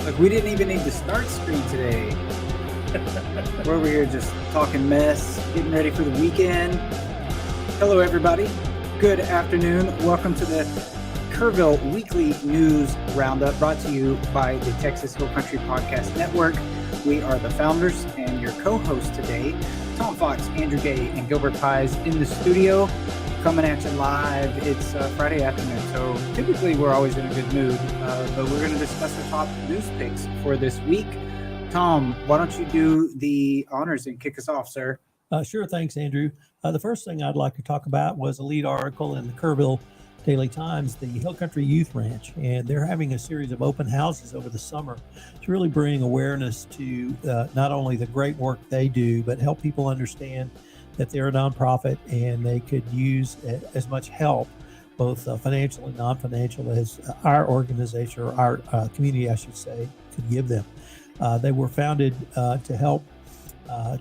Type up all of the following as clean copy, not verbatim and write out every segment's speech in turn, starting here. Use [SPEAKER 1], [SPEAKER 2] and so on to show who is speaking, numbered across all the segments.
[SPEAKER 1] Look, we didn't even need the start screen today. We're over here just talking mess, getting ready for the weekend. Hello, everybody. Good afternoon. Welcome to the Kerrville Weekly NEWS Roundup, brought to you by the Texas Hill Country Podcast Network. We are the founders and your co-hosts today, Tom Fox, Andrew Gay, and Gilbert Pies in the studio, coming at you live. It's Friday afternoon, so typically we're always in a good mood, but we're going to discuss the top news picks for this week. Tom, why don't you do the honors and kick us off, sir?
[SPEAKER 2] Sure. Thanks, Andrew. The first thing I'd like to talk about was a lead article in the Kerrville Daily Times, the Hill Country Youth Ranch, and they're having a series of open houses over the summer to really bring awareness to not only the great work they do, but help people understand that they're a nonprofit and they could use as much help, both financial and non-financial, as our organization, or our community, I should say, could give them. They were founded to help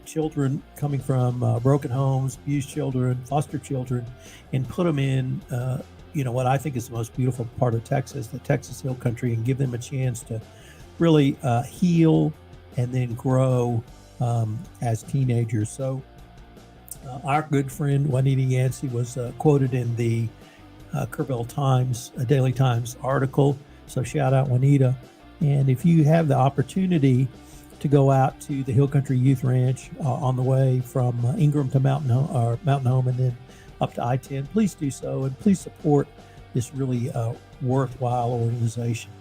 [SPEAKER 2] children coming from broken homes, abused children, foster children, and put them in, what I think is the most beautiful part of Texas, the Texas Hill Country, and give them a chance to really heal and then grow as teenagers. So our good friend Juanita Yancey was quoted in the Kerrville Times, Daily Times article. So shout out Juanita. And if you have the opportunity to go out to the Hill Country Youth Ranch on the way from Ingram to Mountain Home and then up to I-10, please do so, and please support this really worthwhile organization.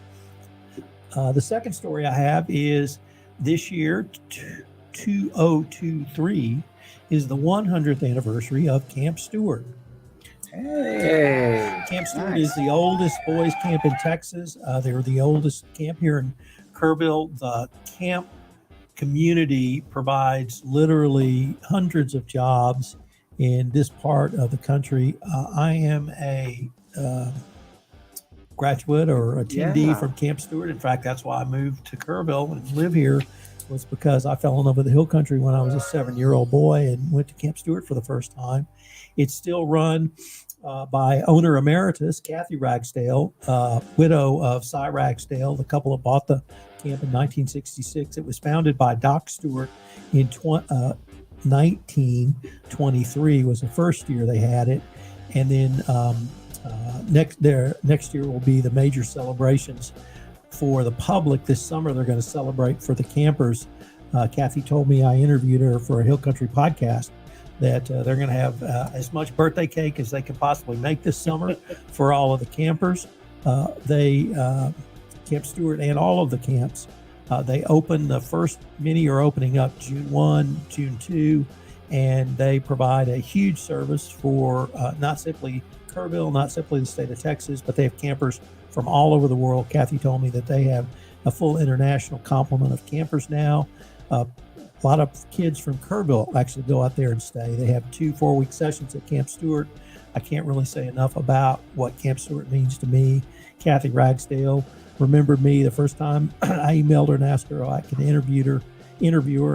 [SPEAKER 2] The second story I have is this year, 2023, is the 100th anniversary of Camp Stewart.
[SPEAKER 1] Hey,
[SPEAKER 2] Camp Stewart is the oldest boys camp in Texas. They were the oldest camp here in Kerrville. The camp community provides literally hundreds of jobs in this part of the country. I am a graduate or attendee from Camp Stewart. In fact, that's why I moved to Kerrville and live here, was because I fell in love with the Hill Country when I was a 7-year-old boy and went to Camp Stewart for the first time. It's still run by owner emeritus Kathy Ragsdale, widow of Cy Ragsdale. The couple that bought the camp in 1966. It was founded by Doc Stewart in 1923 was the first year they had it, and then next year will be the major celebrations for the public. This summer they're going to celebrate for the campers. Kathy told me, I interviewed her for a Hill Country podcast, that they're going to have as much birthday cake as they can possibly make this summer for all of the campers. Camp Stewart and all of the camps, they open, the first many are opening up June 1, June 2, and they provide a huge service for not simply Kerrville, not simply the state of Texas, but they have campers from all over the world. Kathy told me that they have a full international complement of campers now. A lot of kids from Kerrville actually go out there and stay. They have 2 4-week sessions at Camp Stewart. I can't really say enough about what Camp Stewart means to me. Kathy Ragsdale remembered me the first time I emailed her and asked her if I could interview her.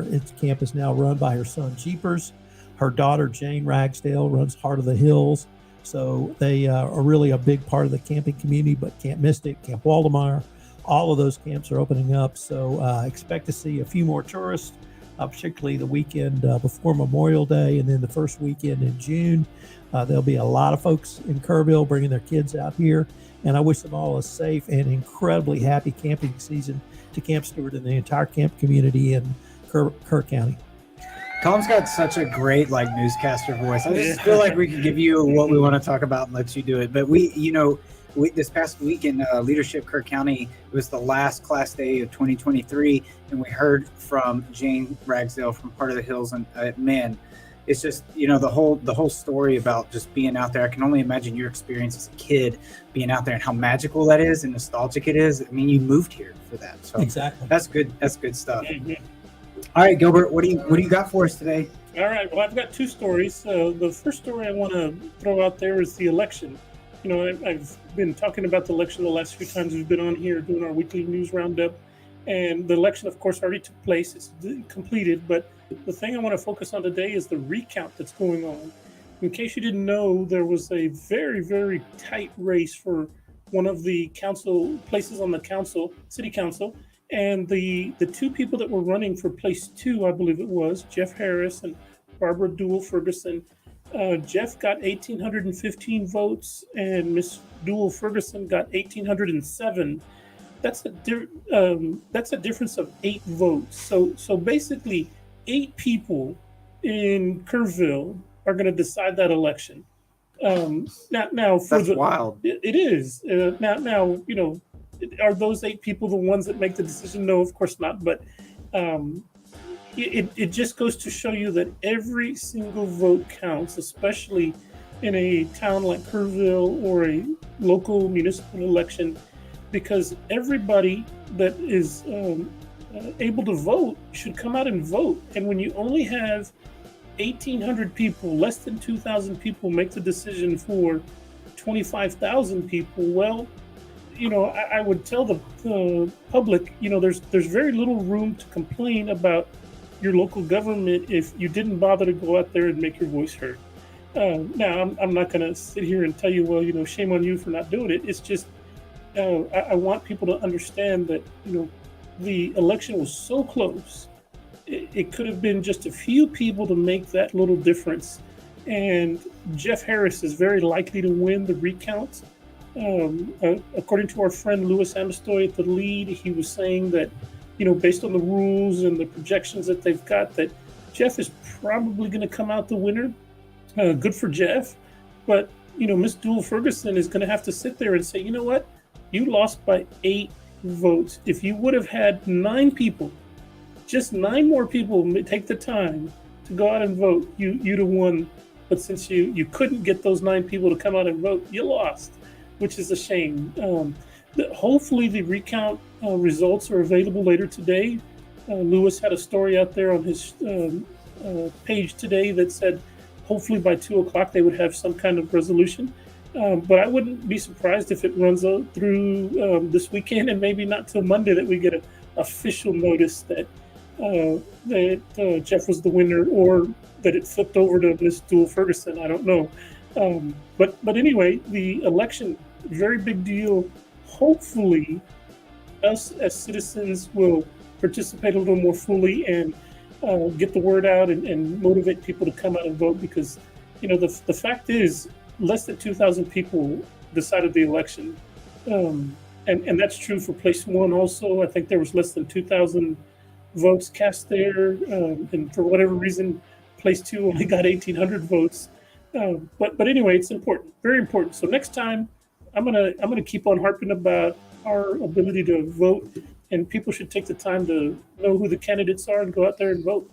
[SPEAKER 2] Its camp is now run by her son Jeepers. Her daughter Jane Ragsdale runs Heart of the Hills. So they are really a big part of the camping community. But Camp Mystic, Camp Waldemar, all of those camps are opening up. So expect to see a few more tourists, particularly the weekend before Memorial Day, and then the first weekend in June. There'll be a lot of folks in Kerrville bringing their kids out here, and I wish them all a safe and incredibly happy camping season to Camp Stewart and the entire camp community in Kerr County.
[SPEAKER 1] Tom's got such a great newscaster voice. I just feel like we could give you what we want to talk about and let you do it. But we this past week in Leadership Kerr County, it was the last class day of 2023, and we heard from Jane Ragsdale from Part of the Hills, and man, it's just the whole story about just being out there. I can only imagine your experience as a kid being out there and how magical that is and nostalgic it is. I mean, you moved here for that, so
[SPEAKER 2] exactly,
[SPEAKER 1] that's good stuff. Mm-hmm. All right, Gilbert, what do you got for us today?
[SPEAKER 3] All right, well, I've got 2 stories. The first story I want to throw out there is the election. I've been talking about the election the last few times we've been on here doing our weekly news roundup, and the election, of course, already took place. It's completed, but the thing I want to focus on today is the recount that's going on. In case you didn't know, there was a very, very tight race for one of the council places on the city council, And the two people that were running for place two, I believe it was, Jeff Harris and Barbara Dewell Ferguson. Jeff got 1,815 votes, and Miss Dewell Ferguson got 1,807. That's a difference of 8 votes. So basically, 8 people in Kerrville are going to decide that election. Now for
[SPEAKER 1] That's wild.
[SPEAKER 3] It is. Now are those 8 people the ones that make the decision? No, of course not. But it just goes to show you that every single vote counts, especially in a town like Kerrville or a local municipal election, because everybody that is able to vote should come out and vote. And when you only have 1,800 people, less than 2,000 people make the decision for 25,000 people, well, I would tell the public, there's very little room to complain about your local government if you didn't bother to go out there and make your voice heard. Now, I'm not going to sit here and tell you, well, shame on you for not doing it. It's just I want people to understand that, the election was so close. It could have been just a few people to make that little difference. And Jeff Harris is very likely to win the recount. According to our friend Louis Amistoy at the lead, he was saying that, based on the rules and the projections that they've got, that Jeff is probably going to come out the winner. Good for Jeff. But, Miss Dewell Ferguson is going to have to sit there and say, you know what? You lost by 8 votes. If you would have had 9 people, just 9 more people take the time to go out and vote, you'd have won. But since you couldn't get those 9 people to come out and vote, you lost, which is a shame. Hopefully the recount results are available later today. Lewis had a story out there on his page today that said hopefully by 2 o'clock they would have some kind of resolution. But I wouldn't be surprised if it runs through this weekend, and maybe not till Monday that we get an official notice that Jeff was the winner, or that it flipped over to Miss Dewell Ferguson. I don't know. But anyway, the election, very big deal. Hopefully, us as citizens will participate a little more fully and get the word out and motivate people to come out and vote, because, the fact is, less than 2,000 people decided the election. And that's true for place 1 also. I think there was less than 2,000 votes cast there. And for whatever reason, place 2 only got 1,800 votes. But anyway, it's important, very important. So next time, I'm gonna keep on harping about our ability to vote, and people should take the time to know who the candidates are and go out there and vote.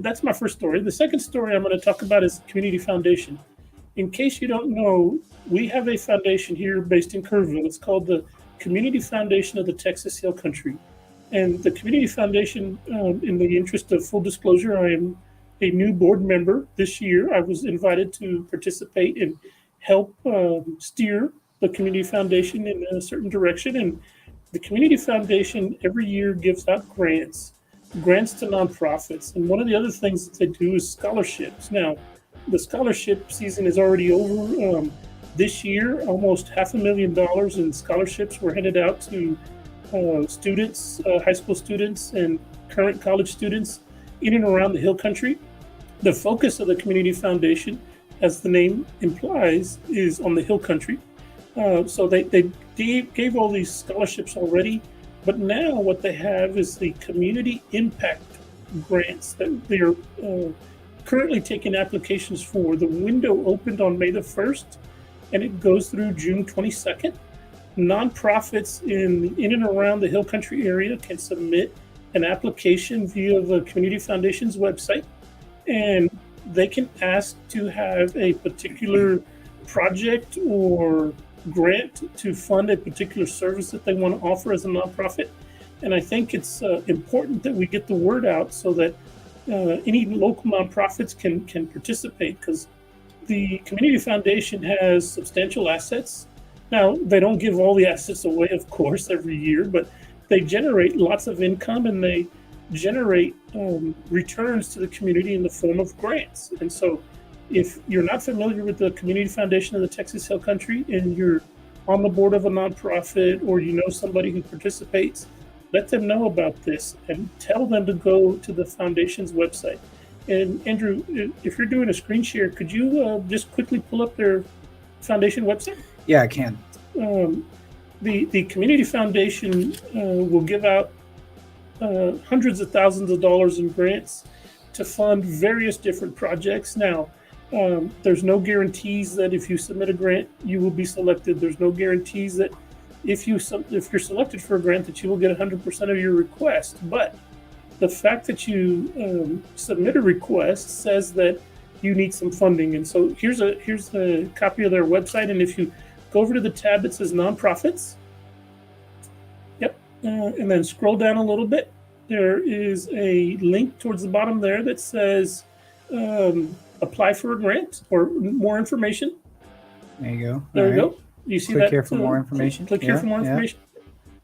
[SPEAKER 3] That's my first story. The second story I'm going to talk about is the Community Foundation. In case you don't know, we have a foundation here based in Kerrville. It's called the Community Foundation of the Texas Hill Country. And the Community Foundation, in the interest of full disclosure, I am a new board member this year. I was invited to participate and help steer the Community Foundation in a certain direction. And the Community Foundation every year gives out grants to nonprofits. And one of the other things that they do is scholarships. Now, the scholarship season is already over. This year, almost $500,000 in scholarships were handed out to students, high school students, and current college students in and around the Hill Country. The focus of the Community Foundation, as the name implies, is on the Hill Country. So they gave all these scholarships already, but now what they have is the community impact grants that they're currently taking applications for. The window opened on May the 1st, and it goes through June 22nd. Nonprofits in and around the Hill Country area can submit an application via the Community Foundation's website, and they can ask to have a particular project or grant to fund a particular service that they want to offer as a nonprofit. And I think it's important that we get the word out so that any local nonprofits can participate, because the Community Foundation has substantial assets. Now, they don't give all the assets away, of course, every year, but they generate lots of income, and they generate returns to the community in the form of grants. And so if you're not familiar with the Community Foundation of the Texas Hill Country and you're on the board of a nonprofit, or you know somebody who participates, let them know about this and tell them to go to the foundation's website. And Andrew, if you're doing a screen share, could you just quickly pull up their foundation website?
[SPEAKER 1] Yeah, I can.
[SPEAKER 3] The community foundation will give out hundreds of thousands of dollars in grants to fund various different projects. Now, there's no guarantees that if you submit a grant, you will be selected. There's no guarantees that if you're selected for a grant that you will get 100% of your request. But the fact that you submit a request says that you need some funding. And so here's a copy of their website. And if you go over to the tab that says nonprofits, yep, and then scroll down a little bit, there is a link towards the bottom there that says apply for a grant or more information.
[SPEAKER 1] There you go.
[SPEAKER 3] There you go. You see
[SPEAKER 1] Click
[SPEAKER 3] that?
[SPEAKER 1] here for more information.
[SPEAKER 3] Click here for more information.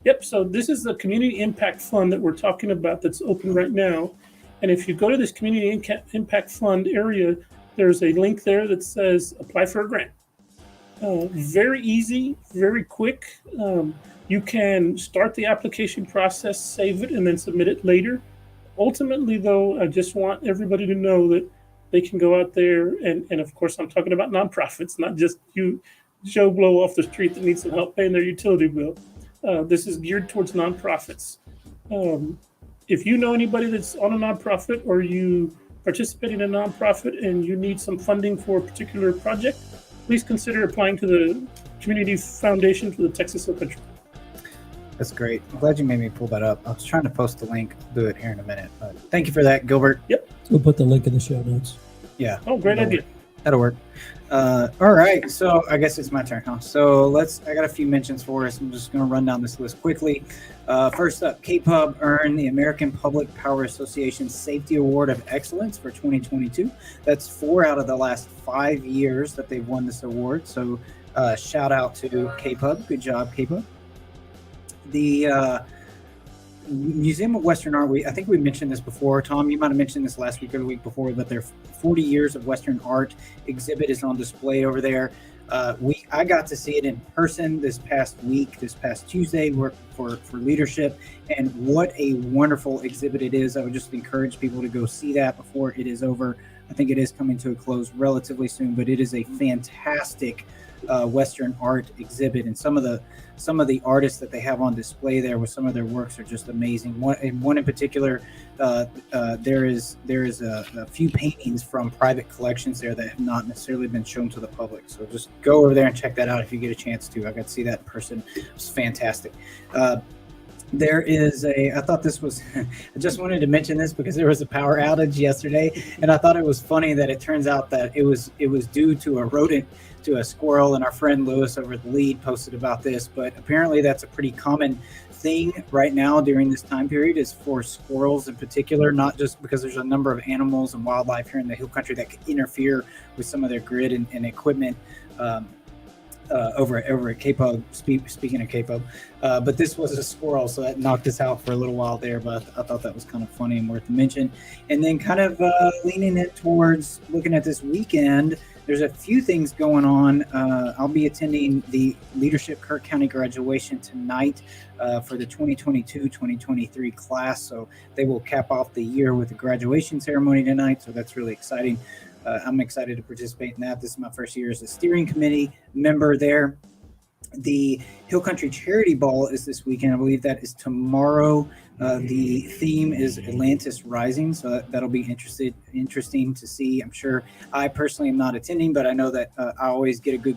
[SPEAKER 3] Yep. So this is the Community Impact Fund that we're talking about that's open right now. And if you go to this Community Impact Fund area, there's a link there that says apply for a grant. Very easy, very quick. You can start the application process, save it, and then submit it later. Ultimately, though, I just want everybody to know that they can go out there, and of course, I'm talking about nonprofits, not just you, Joe Blow off the street that needs some help paying their utility bill. This is geared towards nonprofits. If you know anybody that's on a nonprofit or you participate in a nonprofit and you need some funding for a particular project, please consider applying to the Community Foundation for the Texas Hill Country.
[SPEAKER 1] That's great. I'm glad you made me pull that up. I was trying to post the link. I'll do it here in a minute. But thank you for that, Gilbert.
[SPEAKER 3] Yep.
[SPEAKER 2] We'll put the link in the show notes.
[SPEAKER 1] Yeah.
[SPEAKER 3] Oh, great idea.
[SPEAKER 1] That'll work. All right. So I guess it's my turn, huh? So I got a few mentions for us. I'm just going to run down this list quickly. First up, KPUB earned the American Public Power Association Safety Award of Excellence for 2022. That's 4 out of the last 5 years that they've won this award. So shout out to KPUB. Good job, KPUB. The Museum of Western Art, I think we mentioned this before. Tom, you might have mentioned this last week or the week before, but their 40 years of Western art exhibit is on display over there. I got to see it in person this past Tuesday for leadership, and what a wonderful exhibit it is. I would just encourage people to go see that before it is over. I think it is coming to a close relatively soon, but it is a fantastic Western art exhibit, and some of the artists that they have on display there with some of their works are just amazing. One in particular, there is a few paintings from private collections there that have not necessarily been shown to the public. So just go over there and check that out if you get a chance to. I got to see that in person. It was fantastic. There is I thought this was, I just wanted to mention this because there was a power outage yesterday, and I thought it was funny that it turns out that it was due to a rodent, to a squirrel, and our friend Lewis over at the Lead posted about this, but apparently that's a pretty common thing right now during this time period, is for squirrels in particular, not just because there's a number of animals and wildlife here in the Hill Country that could interfere with some of their grid and equipment over at KPUB, speaking of KPUB, but this was a squirrel, so that knocked us out for a little while there, but I thought that was kind of funny and worth to mention. And then kind of leaning it towards looking at this weekend, there's a few things going on. I'll be attending the Leadership Kirk County graduation tonight for the 2022-2023 class, so they will cap off the year with the graduation ceremony tonight, so that's really exciting. I'm excited to participate in that. This is my first year as a steering committee member there. The Hill Country Charity Ball is this weekend. I believe that is tomorrow. The theme is Atlantis Rising, so that'll be interesting to see. I'm sure I personally am not attending, but I know that I always get a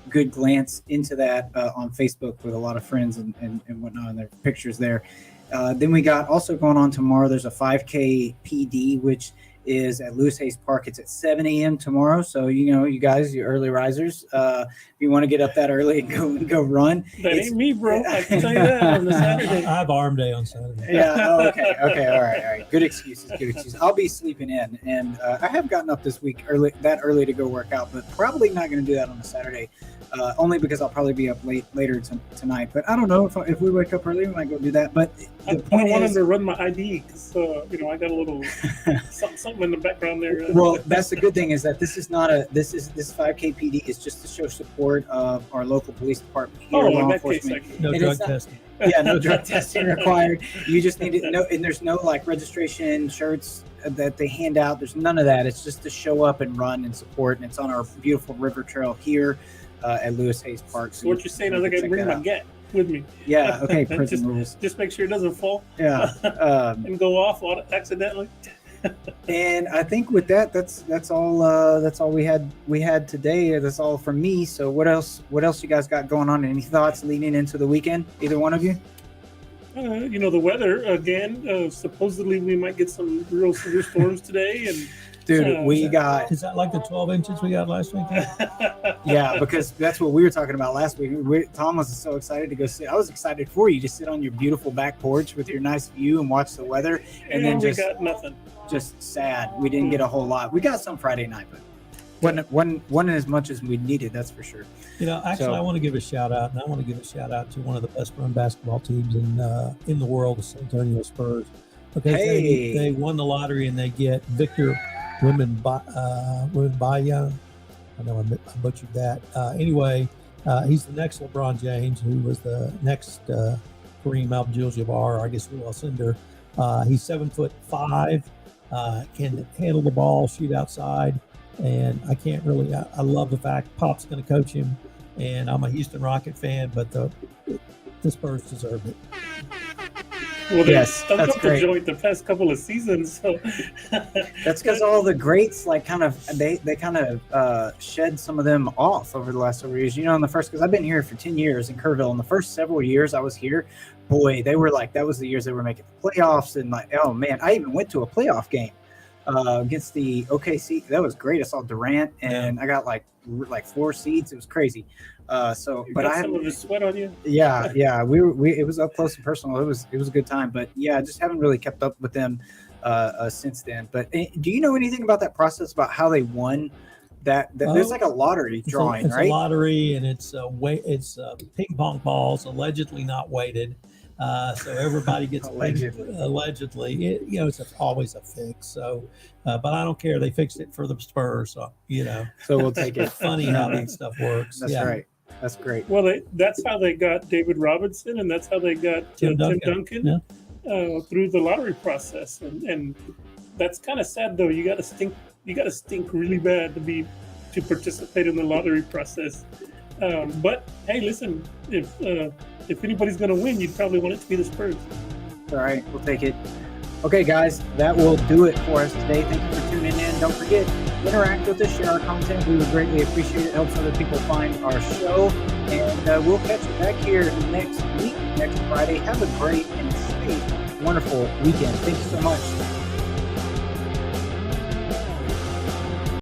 [SPEAKER 1] good glance into that on Facebook with a lot of friends and whatnot, and their pictures there. Then we got also going on tomorrow, there's a 5K PD, which is at Lewis Hayes Park. It's at 7 a.m. tomorrow. So, you guys, you early risers, if you want to get up that early and go run.
[SPEAKER 3] That ain't me, bro. I can tell you that on the Saturday.
[SPEAKER 2] I have arm day on Saturday.
[SPEAKER 1] Yeah. Oh, okay. All right. Good excuses. I'll be sleeping in. And I have gotten up this week early to go work out, but probably not going to do that on a Saturday. Only because I'll probably be up later tonight. But I don't know if we wake up early, we might go do that. But
[SPEAKER 3] I want him to run my ID because I got a little something something in the background there.
[SPEAKER 1] Well, that's the good thing is that this 5K PD is just to show support of our local police department here,
[SPEAKER 3] Oh,
[SPEAKER 1] law
[SPEAKER 3] in that case,
[SPEAKER 1] enforcement.
[SPEAKER 2] No
[SPEAKER 1] And
[SPEAKER 2] drug
[SPEAKER 1] it's not-
[SPEAKER 2] testing.
[SPEAKER 1] Yeah, no drug testing required. You just need to know, and there's no like registration shirts that they hand out. There's none of that. It's just to show up and run and support, and it's on our beautiful river trail here at Lewis Hayes Park.
[SPEAKER 3] So what you're saying is I got to
[SPEAKER 1] check
[SPEAKER 3] bring
[SPEAKER 1] that
[SPEAKER 3] my
[SPEAKER 1] out.
[SPEAKER 3] get with me.
[SPEAKER 1] Yeah, okay, prison rules.
[SPEAKER 3] Just make sure it doesn't fall
[SPEAKER 1] Yeah.
[SPEAKER 3] and go off accidentally.
[SPEAKER 1] And I think with that, that's all we had today. That's all from me. So what else you guys got going on? Any thoughts leading into the weekend? Either one of you?
[SPEAKER 3] The weather again. Supposedly we might get some real severe storms today, and
[SPEAKER 1] Dude, we got
[SPEAKER 2] Is that like the 12 inches we got last week?
[SPEAKER 1] yeah, because that's what we were talking about last week. Tom was so excited to go sit. I was excited for you to sit on your beautiful back porch with your nice view and watch the weather, and then
[SPEAKER 3] we got nothing.
[SPEAKER 1] just sad. We didn't get a whole lot. We got some Friday night, but wasn't as much as we needed. That's for sure.
[SPEAKER 2] I want to give a shout out, and I want to give a shout out to one of the best run basketball teams in the world, the San Antonio Spurs. Because they won the lottery and they get Victor Wembanyama. I know I butchered that. Anyway, he's the next LeBron James, who was the next Kareem Abdul-Jabbar, I guess Alcindor. He's 7'5", can handle the ball, shoot outside, and I love the fact Pop's going to coach him, and I'm a Houston Rocket fan, but the Spurs deserve it.
[SPEAKER 3] Well,
[SPEAKER 1] yes, that's great.
[SPEAKER 3] The past couple of seasons, so
[SPEAKER 1] that's because all the greats they kind of shed some of them off over the last several years. In the first, because I've been here for 10 years in Kerrville, in the first several years I was here, boy, they were like, that was the years they were making the playoffs, and like, oh man, I even went to a playoff game against the OKC. That was great. I saw Durant, and I got like 4 seeds. It was crazy. But I had
[SPEAKER 3] some of the sweat on you.
[SPEAKER 1] Yeah. We it was up close and personal. It was a good time, but yeah, I just haven't really kept up with them since then. But do you know anything about that process, about how they won that? There's like a lottery drawing,
[SPEAKER 2] it's
[SPEAKER 1] right?
[SPEAKER 2] A lottery, and it's ping pong balls, allegedly not weighted. So everybody gets allegedly. It's always a fix. So, but I don't care. They fixed it for the Spurs, so
[SPEAKER 1] So we'll take it.
[SPEAKER 2] Funny how that stuff works.
[SPEAKER 1] That's right. That's great.
[SPEAKER 3] Well, that's how they got David Robinson, and that's how they got Tim Duncan through the lottery process. And that's kind of sad, though. You got to stink really bad to participate in the lottery process. But hey, listen, if anybody's going to win, you'd probably want it to be the Spurs.
[SPEAKER 1] All right, we'll take it. Okay, guys, that will do it for us today. Thank you for tuning in. Don't forget, interact with us, share our content. We would greatly appreciate it. It helps other people find our show. And we'll catch you back here next week, next Friday. Have a great and safe, wonderful weekend. Thank you so much.